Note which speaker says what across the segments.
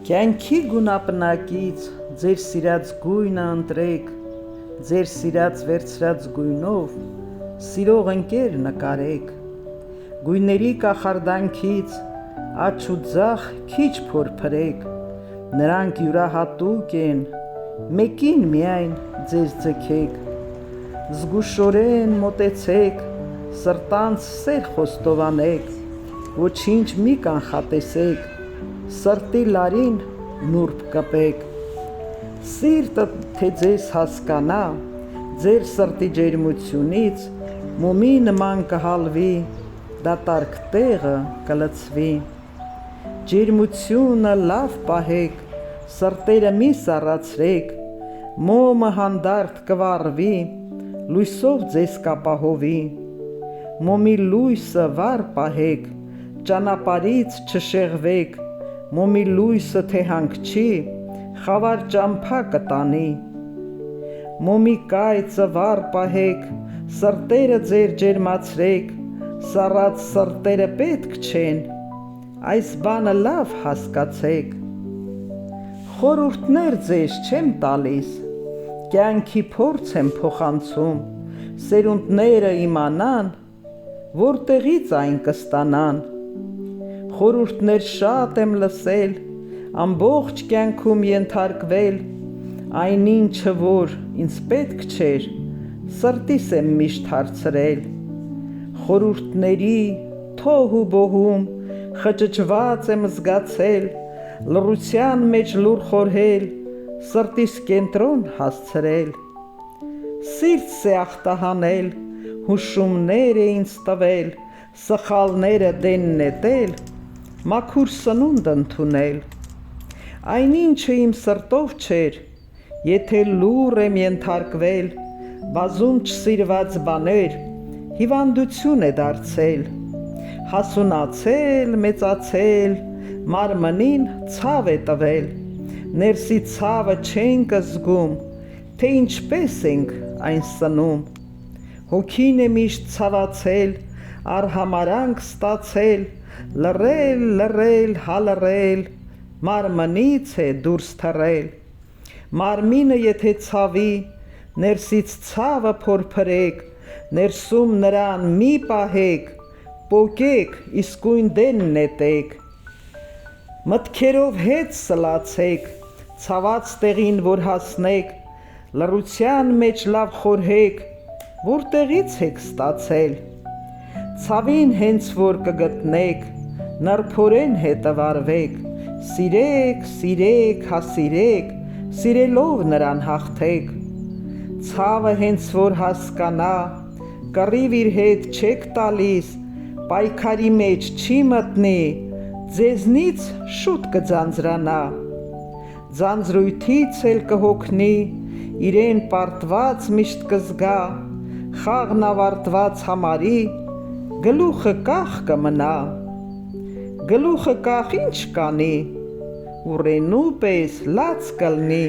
Speaker 1: Կյանքի գունապնակից ձեր սիրած գույնը ընտրեք, ձեր սիրած վերցրած գույնով սիրող ընկեր նկարեք, գույների կախարդանքից աջ ու ձախ քիչ փորփրեք, նրանք յուրահատուկ են, մեկին միայն ձեզ ձգեք, զգուշորեն մոտեցեք, սրտանց սեր խոստովանեք, ոչինչ մի կանխատեսեք, սրտի լարին նուրբ կպեք, սիրտը թե ձեզ հասկանա, ձեր սրտի ջերմությունից մոմի նման կհալվի, դատարկ տեղը կլցվի, ջերմությունը լավ պահեք, սրտերը մի սառացրեք, մոմը հանդարտ կվառվի, լույսով ձեզ կապահովի, մոմի լույսը վառ պահեք, ճանապարից չշեղվեք, մոմի լույսը թե հանգչի, խավար ճամփա կտանի, մոմի կայծը վառ պահեք, սրտերը ձեր ջերմացրեք, սառած սրտերը պետք չեն, այս բանը լավ հասկացեք, խորհուրդներ ձեզ չեմ տալիս, կյանքի փորձ եմ փոխանցում, սերունդները իմանան, որտեղից այն կստանան, խորհուրդներ շատ եմ լսել, ամբողջ կյանքում ենթարկվել, այն ինչը որ ինձ պետք չէր, սրտիս եմ միշտ հարցրել, խորհուրդների թոհ ու բոհում խճճված եմ զգացել, լռության մեջ լուր խորհել, սրտիս կենտրոն հասցրել, սիրտ սեախտահանել, հուշումներ է ինձ տվել, սխալները դեն նետել, մաքուր սնունդ ընդունել, այնինչը իմ սրտով չէր, եթե լուռ եմ ենթարկվել, բազում չսիրված բաներ, հիվանդություն է դարձել, հասունացել, մեծացել, մարմնին ցավ է տվել, ներսի ցավը չենք զգում, թե ինչպես ենք այն սնում, հոգին է միշտ ցավացել, արհամարանք ստացել, լռել, հալռել, մարմնից է դուրս թռել, մարմինը եթե ցավի, ներսից ցավը փորփրեք, ներսում նրան մի պահեք, պոկեք, իսկույն դեն նետեք, մտքերով հետ սլացեք, ցաված տեղին որ հասնեք, լռության մեջ լավ խորհեք, որտեղից եք ստացել, ցավին հենց որ կգտնեք, նրբորեն հետևարվեք, սիրեք, հասիրեք, սիրելով նրան հաղթեք, ցավը հենց որ հասկանա, կռիվ իր հետ չեք տալիս, պայքարի մեջ չի մտնի, ձեզնից շուտ կձանձրանա, ձանձրույթից էլ կհոգնի, իրեն պարտված միշտ կզգա, խաղն ավարտված համարի, գլուխը կախ կմնա, գլուխը կախ ինչ կանի, ուռենու պես լաց կլնի,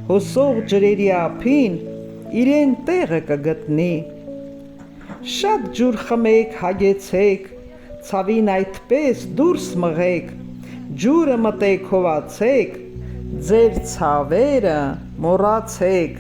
Speaker 1: հոսող ջրերի ափին իրեն տեղը կգտնի, շատ ջուր խմեք, հագեցեք, ցավին այդպես դուրս մղեք, ջուրը մտեք հովացեք, ձեր ցավերը մոռացեք,